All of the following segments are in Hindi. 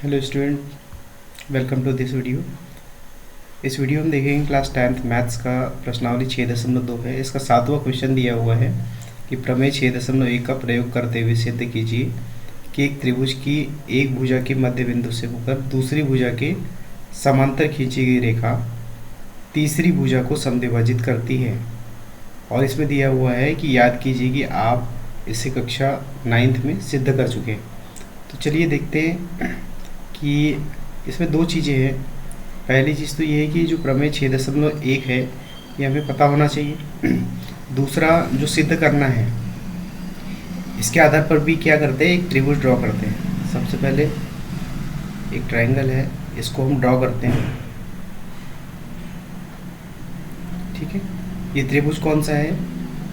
Hello student, welcome to this video. इस वीडियो में देखेंगे क्लास 10th मैथ्स का प्रश्नावली 6.2 है। इसका 7वां क्वेश्चन दिया हुआ है कि प्रमेय 6.1 का प्रयोग करते हुए सिद्ध कीजिए कि एक त्रिभुज की एक भुजा के मध्य बिंदु से होकर दूसरी भुजा के समांतर खींची गई रेखा तीसरी भुजा को समद्विभाजित करती है। और इसमें दिया हुआ है कि याद कीजिए कि आप इसे कक्षा 9th में सिद्ध कर चुके हैं। तो चलिए देखते हैं कि इसमें दो चीज़ें हैं। पहली चीज़ तो ये है कि जो प्रमेय 6.1 है ये हमें पता होना चाहिए। दूसरा जो सिद्ध करना है इसके आधार पर भी क्या करते हैं, एक त्रिभुज ड्रॉ करते हैं। सबसे पहले एक ट्रायंगल है, इसको हम ड्रॉ करते हैं। ठीक है, ये त्रिभुज कौन सा है?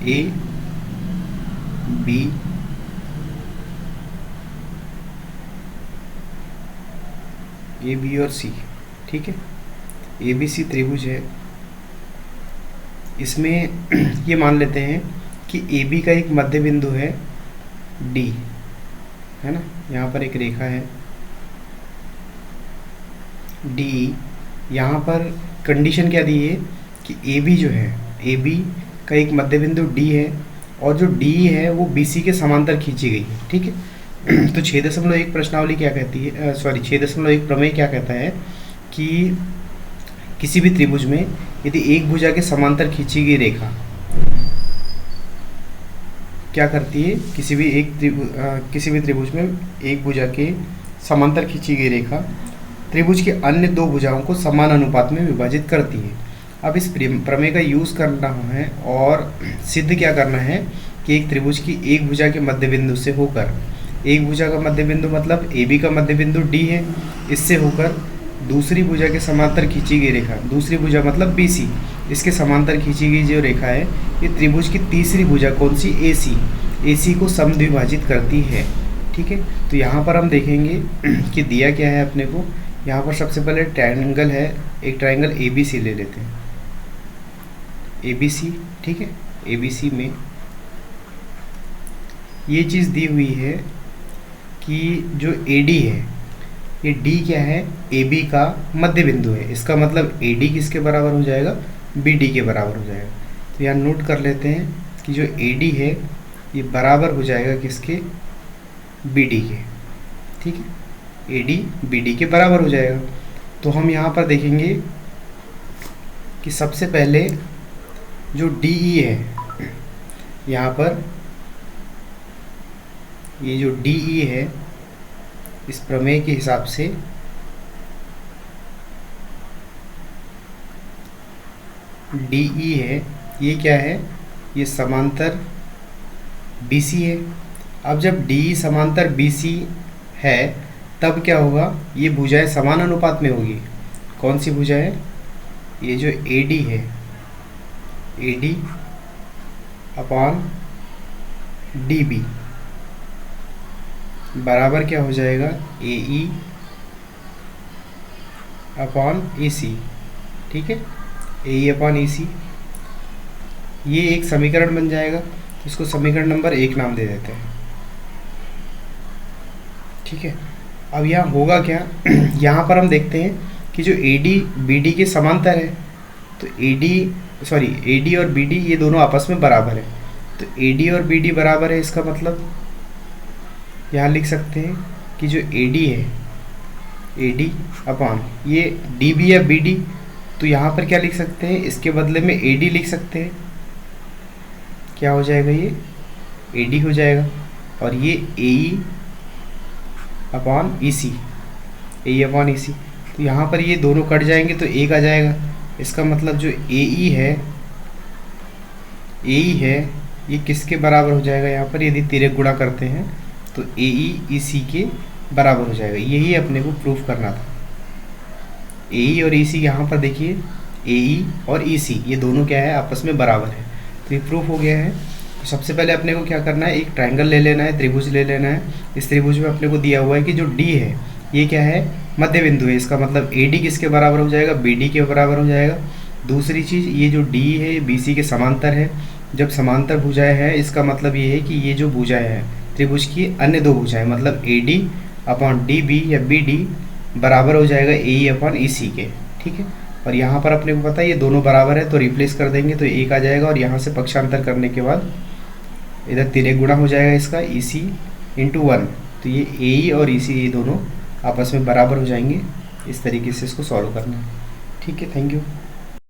ए बी ए बी और सी। ठीक है, ए बी सी त्रिभुज है। इसमें ये मान लेते हैं कि ए बी का एक मध्य बिंदु है डी, है ना। यहाँ पर एक रेखा है डी। यहाँ पर कंडीशन क्या दी है कि ए बी जो है, ए बी का एक मध्य बिंदु डी है और जो डी है वो बी सी के समांतर खींची गई है। ठीक है, तो 6.1 प्रश्नावली क्या कहती है, 6.1 प्रमेय क्या कहता है कि किसी भी त्रिभुज में यदि एक भुजा के समांतर खींची गई रेखा क्या करती है, किसी भी त्रिभुज में एक भुजा के समांतर खींची गई रेखा त्रिभुज के अन्य दो भुजाओं को समान अनुपात में विभाजित करती है। अब इस प्रमेय का यूज़ करना है और सिद्ध क्या करना है कि एक त्रिभुज की एक भुजा के मध्य बिंदु से होकर, एक भुजा का मध्य बिंदु मतलब ए बी का मध्य बिंदु डी है, इससे होकर दूसरी भुजा के समांतर खींची गई रेखा, दूसरी भुजा मतलब बी सी, इसके समांतर खींची गई जो रेखा है ये त्रिभुज की तीसरी भुजा कौन सी, ए सी को समद्विभाजित करती है। ठीक है, तो यहाँ पर हम देखेंगे कि दिया क्या है अपने को। यहाँ पर सबसे पहले ट्रायंगल है, एक ट्रायंगल ए बी सी ले लेते हैं, ए बी सी। ठीक है, ए बी सी में ये चीज़ दी हुई है कि जो ए डी है, ये डी क्या है, ए बी का मध्य बिंदु है। इसका मतलब ए डी किसके बराबर हो जाएगा, बी डी के बराबर हो जाएगा। तो यहाँ नोट कर लेते हैं कि जो ए डी है ये बराबर हो जाएगा किसके, बी डी के। ठीक है, ए डी बी डी के बराबर हो जाएगा। तो हम यहाँ पर देखेंगे कि सबसे पहले जो डी ई है, यहाँ पर ये जो डी ई है इस प्रमेय के हिसाब से डी ई है, ये क्या है, ये समांतर बी सी है। अब जब डी ई समांतर बी सी है तब क्या होगा, ये भुजाएं समान अनुपात में होगी। कौन सी भुजाएं, ये जो ए डी है, A D upon D B बराबर क्या हो जाएगा, ए ई अपॉन ए सी। ठीक है, ए ई अपॉन ए सी, ये एक समीकरण बन जाएगा। इसको समीकरण नंबर 1 नाम दे देते हैं। ठीक है, अब यहाँ होगा क्या यहाँ पर हम देखते हैं कि जो ए डी बी डी के समांतर है, तो ए डी और बी डी ये दोनों आपस में बराबर है। तो ए डी और बी डी बराबर है, इसका मतलब यहाँ लिख सकते हैं कि जो ए डी है, ए डी अपॉन ये डी बी या बी डी, तो यहाँ पर क्या लिख सकते हैं, इसके बदले में ए डी लिख सकते हैं। क्या हो जाएगा, ये ए डी हो जाएगा। और ये ए ई अपॉन ई सी, ए ई अपॉन ई सी, तो यहाँ पर ये दोनों कट जाएंगे तो एक आ जाएगा। इसका मतलब जो ए ई है ये किसके बराबर हो जाएगा, यहाँ पर यदि तिर्यक गुणा करते हैं तो ए ई सी के बराबर हो जाएगा। यही अपने को प्रूफ करना था। ए ई और ई सी, यहाँ पर देखिए ए ई और ई सी ये दोनों क्या है, आपस में बराबर है। तो ये प्रूफ हो गया है। तो सबसे पहले अपने को क्या करना है, एक ट्रायंगल ले लेना है, त्रिभुज ले लेना है। इस त्रिभुज में अपने को दिया हुआ है कि जो डी है ये क्या है, मध्य बिंदु है। इसका मतलब ए डी किसके बराबर हो जाएगा, बी डी के बराबर हो जाएगा। दूसरी चीज़, ये जो डी है बी सी के समांतर है। जब समांतर भुजाएं हैं इसका मतलब ये है कि ये जो भुजाएं हैं त्रिभुज की अन्य दो भुजाएं मतलब A D upon D B या बी डी बराबर हो जाएगा ए ई अपॉन ई सी के। ठीक है, और यहाँ पर अपने को पता है ये दोनों बराबर है तो रिप्लेस कर देंगे तो एक आ जाएगा, और यहाँ से पक्षांतर करने के बाद इधर तिर्यक गुणा हो जाएगा इसका ई सी इंटू वन, तो ये ए ई और ई सी ये दोनों आपस में बराबर हो जाएंगे। इस तरीके से इसको सॉल्व करना है। ठीक है, थैंक यू।